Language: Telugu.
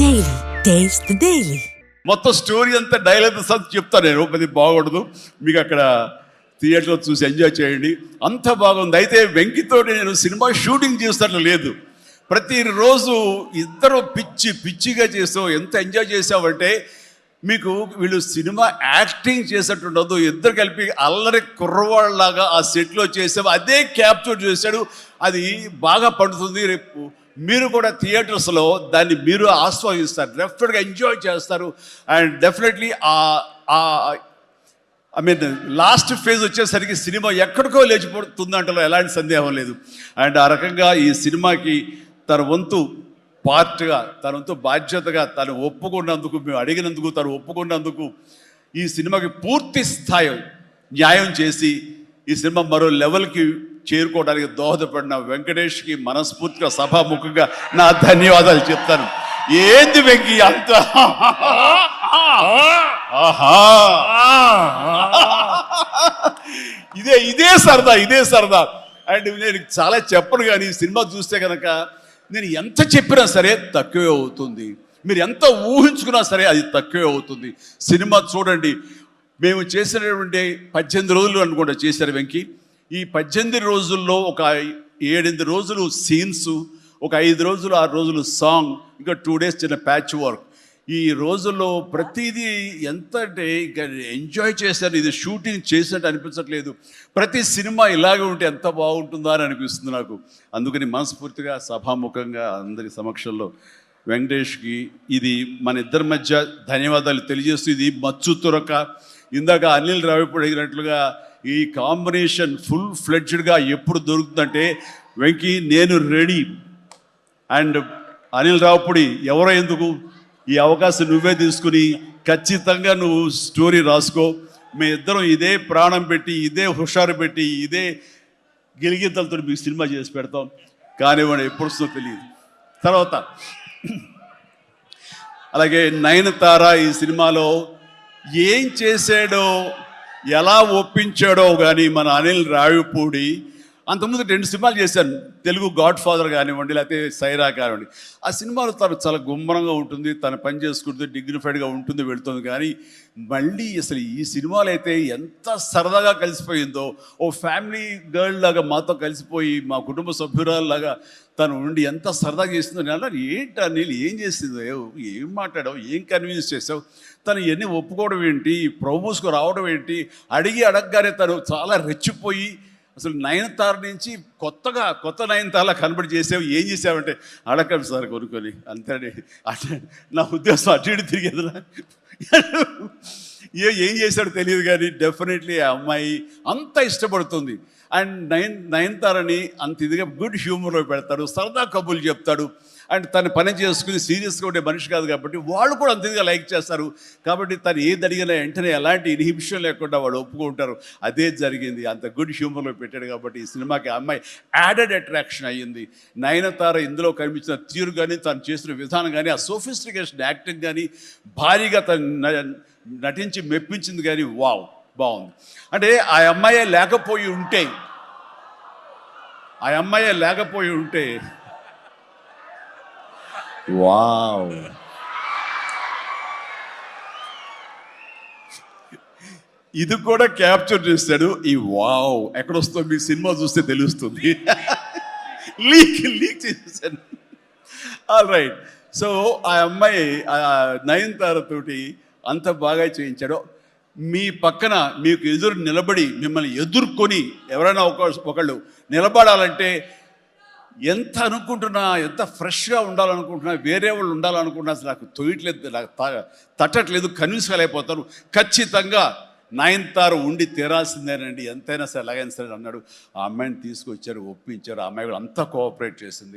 Daily. Taste the Daily. మొత్తం స్టోరీ అంతా డైలాగ్ చెప్తాను నేను, అది బాగుండదు, మీకు అక్కడ థియేటర్లో చూసి ఎంజాయ్ చేయండి. అంత బాగుంది. అయితే వెంకితో నేను సినిమా షూటింగ్ చేస్తున్నట్లు లేదు, ప్రతిరోజు ఇద్దరు పిచ్చిగా చేసావు. ఎంత ఎంజాయ్ చేసావంటే మీకు వీళ్ళు సినిమా యాక్టింగ్ చేసేట్టు ఉండదు, ఇద్దరు కలిపి అల్లరి కుర్రవాళ్ళలాగా ఆ సెట్లో చేసావు. అదే క్యాప్చర్ చేశాడు. అది బాగా పడుతుంది. రేపు మీరు కూడా థియేటర్స్లో దాన్ని మీరు ఆస్వాదిస్తారు, డెఫినెట్గా ఎంజాయ్ చేస్తారు. And definitely I mean last phase వచ్చేసరికి సినిమా ఎక్కడికో లేచిపోతుందంటలో ఎలాంటి సందేహం లేదు. అండ్ ఆ రకంగా ఈ సినిమాకి తన వంతు పార్ట్గా, తన వంతు బాధ్యతగా తను ఒప్పుకున్నందుకు, మేము అడిగినందుకు తను ఒప్పుకున్నందుకు, ఈ సినిమాకి పూర్తి స్థాయి న్యాయం చేసి ఈ సినిమా మరో లెవెల్కి చేరుకోవడానికి దోహదపడిన వెంకటేష్కి మనస్ఫూర్తిగా సభాముఖంగా నా ధన్యవాదాలు చెప్తాను. ఏంది వెంకీ అంత ఇదే సరదా. అండ్ నేను చాలా చెప్పను, కానీ ఈ సినిమా చూస్తే కనుక నేను ఎంత చెప్పినా సరే తక్కువే అవుతుంది, మీరు ఎంత ఊహించుకున్నా సరే అది తక్కువే అవుతుంది. సినిమా చూడండి. మేము చేసినటువంటి 18 రోజులు అనుకుంటా చేశారు వెంకీ. ఈ 18 రోజుల్లో ఒక 7-8 రోజులు సీన్స్, ఒక 5 రోజులు 6 రోజులు సాంగ్, ఇంకా 2 days చిన్న ప్యాచ్ వర్క్. ఈ రోజుల్లో ప్రతిదీ ఎంత అంటే ఇంకా ఎంజాయ్ చేశాను. ఇది షూటింగ్ చేసినట్టు అనిపించట్లేదు. ప్రతి సినిమా ఇలాగే ఉంటే ఎంత బాగుంటుందా అని అనిపిస్తుంది నాకు. అందుకని మనస్ఫూర్తిగా సభాముఖంగా అందరి సమక్షంలో వెంకటేష్కి ఇది మన ఇద్దరి మధ్య ధన్యవాదాలు తెలియజేస్తూ, ఇది మచ్చు తురక. ఇందాక అనిల్ రావిపూడి అడిగినట్లుగా ఈ కాంబినేషన్ ఫుల్ ఫ్లెడ్జ్డ్గా ఎప్పుడు దొరుకుతుందంటే వెంకీ నేను రెడీ. అండ్ అనిల్ రావిపూడి ఎవరో ఎందుకు, ఈ అవకాశం నువ్వే తీసుకుని ఖచ్చితంగా నువ్వు స్టోరీ రాసుకో. మీ ఇద్దరం ఇదే ప్రాణం పెట్టి, ఇదే హుషారు పెట్టి, ఇదే గిలిగింతలతో మీకు సినిమా చేసి పెడతాం. కానివ్వండి, ఎప్పుడు వస్తుందో తెలియదు. తర్వాత అలాగే నయనతార ఈ సినిమాలో ఏం చేశాడో, ఎలా ఒప్పించాడో కానీ మన అనిల్ రావిపూడి. అంతకుముందు 2 సినిమాలు చేశాను, తెలుగు గాడ్ ఫాదర్ కానివ్వండి, లేకపోతే సైరా కానివ్వండి. ఆ సినిమాలో తను చాలా గుమ్మరంగా ఉంటుంది, తను పని చేసుకుంటుంది, డిగ్నిఫైడ్గా ఉంటుంది, వెళుతుంది. కానీ మళ్ళీ అసలు ఈ సినిమాలో అయితే ఎంత సరదాగా కలిసిపోయిందో, ఓ ఫ్యామిలీ గర్ల్ లాగా మాతో కలిసిపోయి, మా కుటుంబ సభ్యురాల్లాగా తను ఉండి ఎంత సరదాగా చేసిందో. నేను అన్నాను, ఏంటి అనిల్ ఏం చేసిందో, ఏం మాట్లాడావు, ఏం కన్విన్స్ చేసావు, తను ఇవన్నీ ఒప్పుకోవడం ఏంటి, ప్రమోస్కు రావడం ఏంటి, అడగగానే తను చాలా రెచ్చిపోయి అసలు నయనతార నుంచి కొత్త నయనతారలా కనబడి చేసావు. ఏం చేసావంటే అడగండి సార్ కొనుక్కొని అంతే. అంటే నా ఉద్దేశం అటు ఇటు తిరిగేదిరా. ఏం చేశాడో తెలియదు, కానీ డెఫినెట్లీ ఆ అమ్మాయి అంత ఇష్టపడుతుంది. అండ్ నయనతారని అంత ఇదిగా గుడ్ హ్యూమర్లో పెడతాడు, సరదా కబుర్లు చెప్తాడు. అండ్ తను పని చేసుకుని సీరియస్గా ఉండే మనిషి కాదు కాబట్టి వాళ్ళు కూడా అంత ఇదిగా లైక్ చేస్తారు. కాబట్టి తను ఏది అడిగినా వెంటనే ఎలాంటి ఇన్హిబిషన్ లేకుండా వాళ్ళు ఒప్పుకుంటారు. అదే జరిగింది. అంత గుడ్ హ్యూమర్లో పెట్టాడు కాబట్టి ఈ సినిమాకి ఆ అమ్మాయి యాడెడ్ అట్రాక్షన్ అయ్యింది. నయనతార ఇందులో కనిపించిన తీరు కానీ, తను చేసిన విధానం కానీ, ఆ సోఫిస్టికేషన్ యాక్టింగ్ కానీ భారీగా తను నటించి మెప్పించింది. కానీ వావ్ బాగుంది. అంటే ఆ అమ్మాయే లేకపోయి ఉంటే వావ్, ఇది కూడా క్యాప్చర్ చేస్తాడు. ఈ వావ్ ఎక్కడొస్తుందో మీ సినిమా చూస్తే తెలుస్తుంది. లీక్ చేసేసాను. All right. సో ఆ అమ్మాయి నయనతార తోటి అంత బాగా చేయించాడు. మీ పక్కన మీకు ఎదురు నిలబడి మిమ్మల్ని ఎదుర్కొని ఎవరైనా ఒకళ్ళు నిలబడాలంటే ఎంత అనుకుంటున్నా, ఎంత ఫ్రెష్గా ఉండాలనుకుంటున్నా, వేరే వాళ్ళు ఉండాలనుకుంటున్నా అసలు నాకు తోయట్లేదు, నాకు తట్టట్లేదు, కన్విన్స్ కాలేకపోతాను. ఖచ్చితంగా నయనతార ఉండి తీరాల్సిందేనండి, ఎంతైనా సరే ఎలాగైనా సరే అన్నాడు. ఆ అమ్మాయిని తీసుకొచ్చారు, ఒప్పించారు. ఆ అమ్మాయి కూడా అంతా కోఆపరేట్ చేసింది.